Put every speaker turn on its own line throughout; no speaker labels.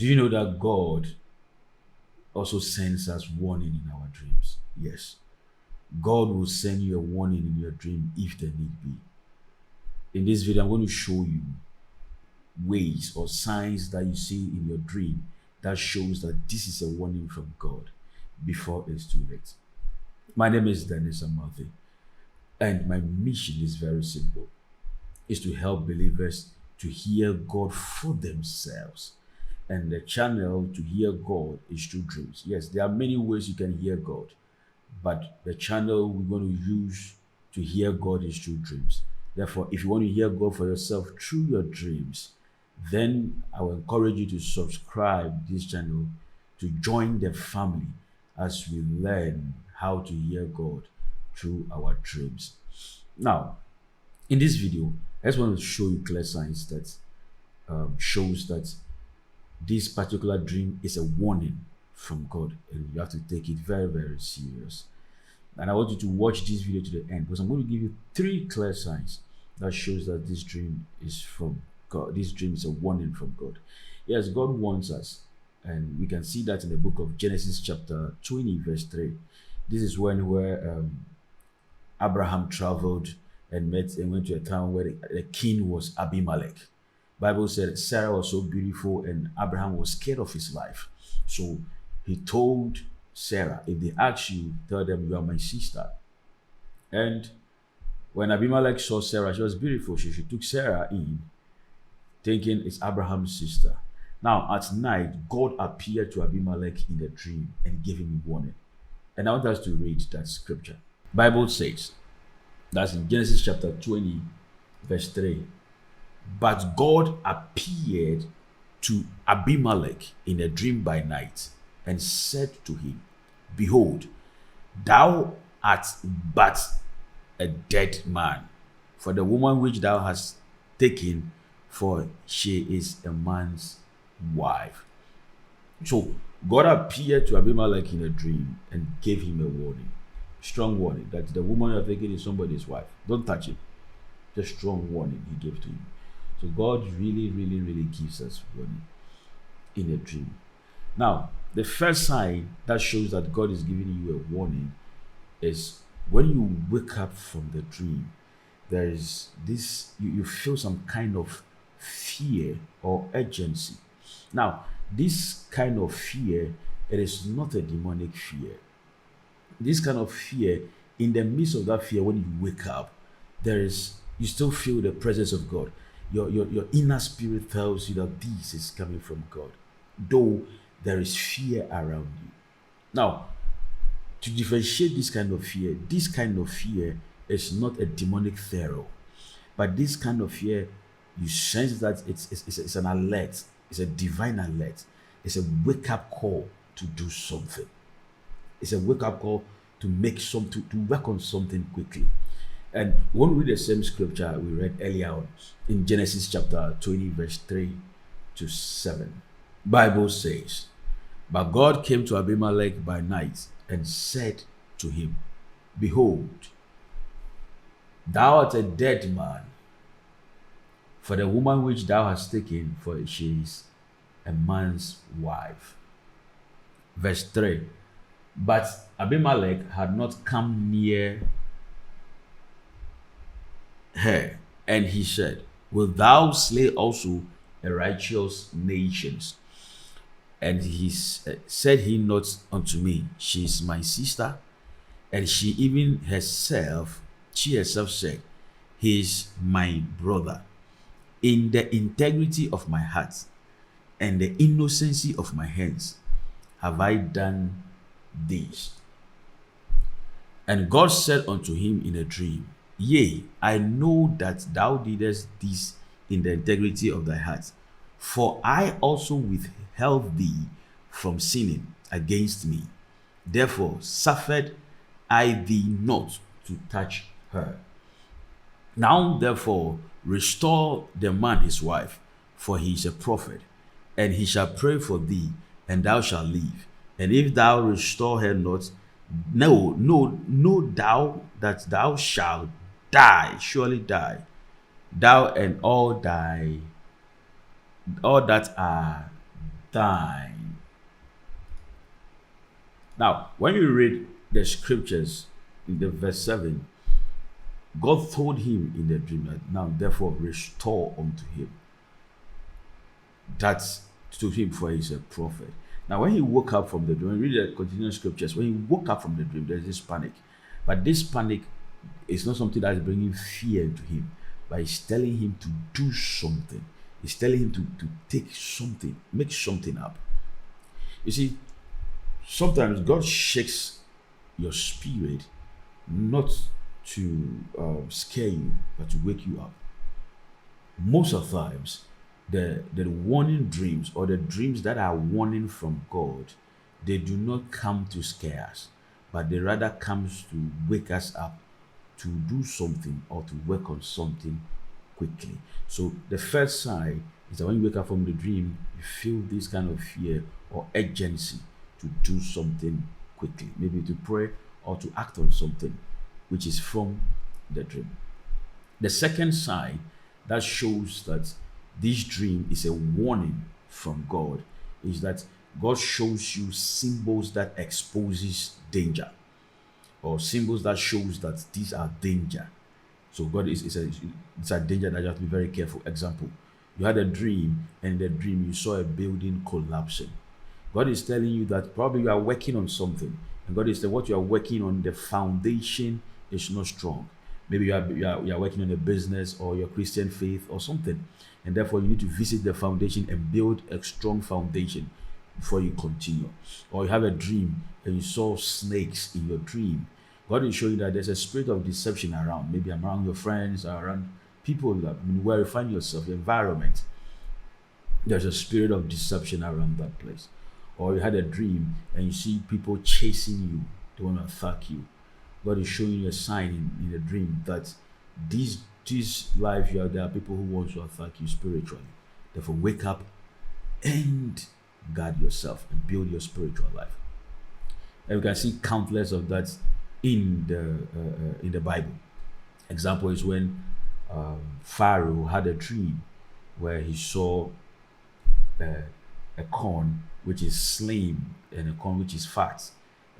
Do you know that God also sends us warning in our dreams? Yes. God will send you a warning in your dream if there need be. In this video, I'm going to show you ways or signs that you see in your dream that shows that this is a warning from God before it's too late. My name is Dennis Amartey, and my mission is very simple. Is to help believers to hear God for themselves. And the channel to hear God is through dreams. Yes, there are many ways you can hear God, but the channel we're going to use to hear God is through dreams. Therefore, if you want to hear God for yourself through your dreams, then I will encourage you to subscribe this channel to join the family as we learn how to hear God through our dreams. Now, in this video, I just want to show you clear signs that shows that this particular dream is a warning from God, and you have to take it very, very serious. And I want you to watch this video to the end because I'm going to give you 3 clear signs that shows that this dream is from God. This dream is a warning from God. Yes, God wants us, and we can see that in the book of Genesis chapter 20 verse 3. This is where Abraham traveled and went to a town where the king was Abimelech. Bible said Sarah was so beautiful and Abraham was scared of his life. So he told Sarah, if they ask you, tell them you are my sister. And when Abimelech saw Sarah, she was beautiful. She took Sarah in, thinking it's Abraham's sister. Now at night, God appeared to Abimelech in a dream and gave him a warning. And I want us to read that scripture. Bible says, that's in Genesis chapter 20, verse 3. But God appeared to Abimelech in a dream by night and said to him, behold, thou art but a dead man, for the woman which thou hast taken, for she is a man's wife. So God appeared to Abimelech in a dream and gave him a warning, strong warning, that the woman you're taking is somebody's wife. Don't touch him. Just strong warning he gave to him. So God really, really, really gives us warning in a dream. Now, the first sign that shows that God is giving you a warning is when you wake up from the dream, there is this, you feel some kind of fear or urgency. Now, this kind of fear, it is not a demonic fear. This kind of fear, in the midst of that fear, when you wake up, you still feel the presence of God. Your inner spirit tells you that this is coming from God, though there is fear around you. Now, to differentiate this kind of fear is not a demonic terror, but this kind of fear, you sense that it's an alert, it's a divine alert, it's a wake-up call to do something. It's a wake-up call to to work on something quickly. And when we read the same scripture we read earlier on in Genesis chapter 20, verse 3 to 7, Bible says, but God came to Abimelech by night and said to him, behold, thou art a dead man, for the woman which thou hast taken, for she is a man's wife. Verse 3, but Abimelech had not come near her, and he said, wilt thou slay also a righteous nations? And he said he not unto me, she is my sister? And she herself said, he is my brother. In the integrity of my heart and the innocency of my hands have I done this. And God said unto him in a dream, yea, I know that thou didst this in the integrity of thy heart, for I also withheld thee from sinning against me. Therefore suffered I thee not to touch her. Now therefore restore the man his wife, for he is a prophet, and he shall pray for thee, and thou shalt live. And if thou restore her not, know thou that thou shalt die, surely die, thou and all that are time. Now, when you read the scriptures in the verse 7, God told him in the dream that now therefore restore unto him. That's to him, for he's a prophet. Now, when he woke up from the dream, read the continuing scriptures. When he woke up from the dream, there's this panic. But this panic is not something that is bringing fear into him, but it's telling him to do something. It's telling him to take something, make something up. You see, sometimes God shakes your spirit not to scare you, but to wake you up. Most of the times, the warning dreams or the dreams that are warning from God, they do not come to scare us, but they rather comes to wake us up to do something or to work on something quickly. So the first sign is that when you wake up from the dream, you feel this kind of fear or urgency to do something quickly, maybe to pray or to act on something which is from the dream. The second sign that shows that this dream is a warning from God is that God shows you symbols that exposes danger, or symbols that shows that these are danger. So God it's a danger that you have to be very careful. Example, you had a dream, and in the dream you saw a building collapsing. God is telling you that probably you are working on something, and God is saying what you are working on, the foundation is not strong. Maybe you are working on a business or your Christian faith or something, and therefore you need to visit the foundation and build a strong foundation before you continue. Or you have a dream and you saw snakes in your dream. God is showing that there's a spirit of deception around, maybe around your friends or around people that, where you find yourself, your environment. There's a spirit of deception around that place. Or you had a dream and you see people chasing you, they want to attack you. God is showing you a sign in a dream that this life there are people who want to attack you spiritually. Therefore, wake up and guard yourself and build your spiritual life. And we can see countless of that in the Bible. Example is when Pharaoh had a dream where he saw a corn which is slim and a corn which is fat.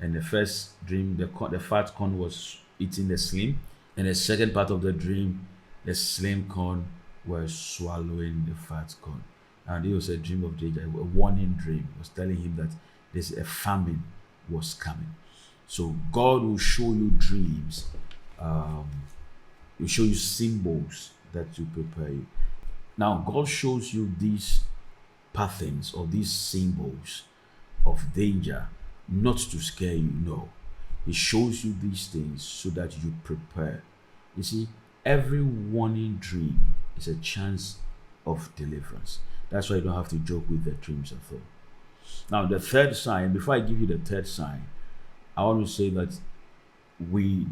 And the first dream, the fat corn was eating the slim, and the second part of the dream, the slim corn was swallowing the fat corn. And it was a dream of danger, a warning dream. It was telling him that there's a famine was coming. So God will show you dreams. Will show you symbols that to prepare you. Now, God shows you these patterns or these symbols of danger, not to scare you, no. He shows you these things so that you prepare. You see, every warning dream is a chance of deliverance. That's why you don't have to joke with the dreams at all. Now, the third sign, before I give you the third sign, I want to say that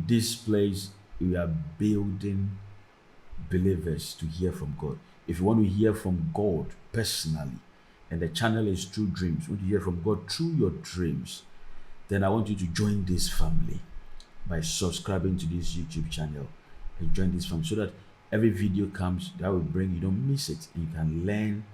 this place, we are building believers to hear from God. If you want to hear from God personally, and the channel is through dreams, you want to hear from God through your dreams, then I want you to join this family by subscribing to this YouTube channel and join this family so that every video comes that will bring, you don't miss it, and you can learn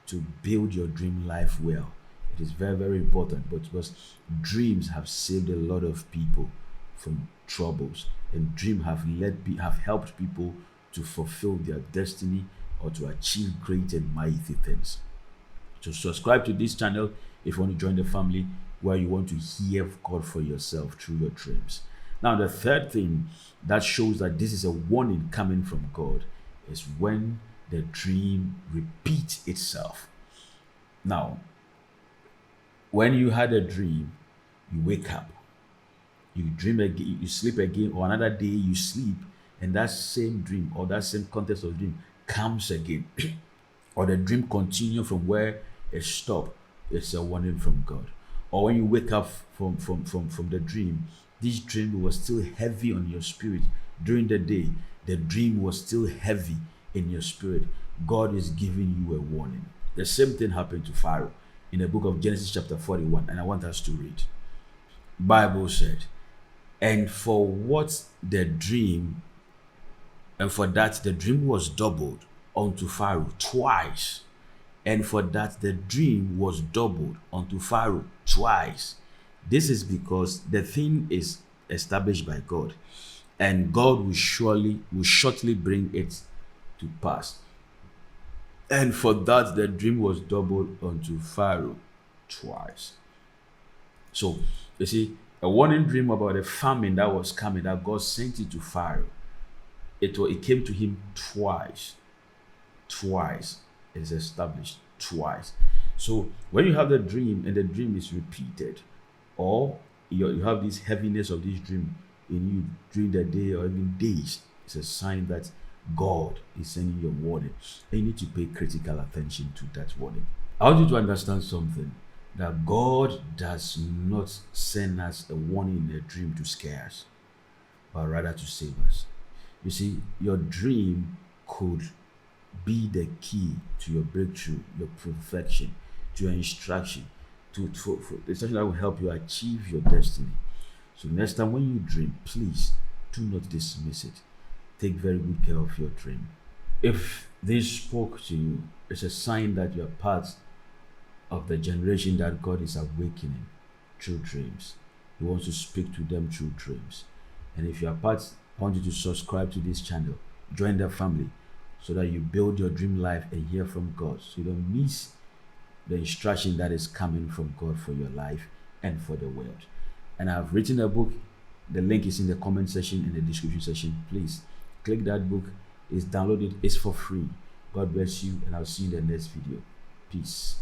to build your dream life well. It is very, very important, but because dreams have saved a lot of people from troubles, and dreams have helped people to fulfill their destiny or to achieve great and mighty things. So subscribe to this channel if you want to join the family where you want to hear God for yourself through your dreams. Now, the third thing that shows that this is a warning coming from God is when the dream repeats itself. Now, when you had a dream, you wake up, you dream again, you sleep again, or another day you sleep, and that same dream or that same context of dream comes again, or the dream continues from where it stopped, it's a warning from God. Or when you wake up from the dream, this dream was still heavy on your spirit during the day. The dream was still heavy in your spirit. God is giving you a warning. The same thing happened to Pharaoh in the book of Genesis chapter 41, and I want us to read. Bible said, and for that the dream was doubled unto Pharaoh twice And for that the dream was doubled unto Pharaoh twice. This is because the thing is established by God, and God will shortly bring it to pass. And for that the dream was doubled unto Pharaoh twice. So you see, a warning dream about a famine that was coming, that God sent it to Pharaoh. It came to him twice. Twice. It is established twice. So when you have the dream and the dream is repeated, or you have this heaviness of this dream in you during the day or even days, it's a sign that God is sending you a warning. And you need to pay critical attention to that warning. I want you to understand something, that God does not send us a warning in a dream to scare us, but rather to save us. You see, your dream could be the key to your breakthrough, your perfection, to your instruction, to for the instruction that will help you achieve your destiny. So next time when you dream, please do not dismiss it. Take very good care of your dream. If this spoke to you, it's a sign that you are part of the generation that God is awakening through dreams. He wants to speak to them through dreams. And if you are part, I want you to subscribe to this channel, join the family, so that you build your dream life and hear from God, so you don't miss the instruction that is coming from God for your life and for the world. And I've written a book. The link is in the comment section, in the description section. Please click that book. It's downloaded. It's for free. God bless you, and I'll see you in the next video. Peace.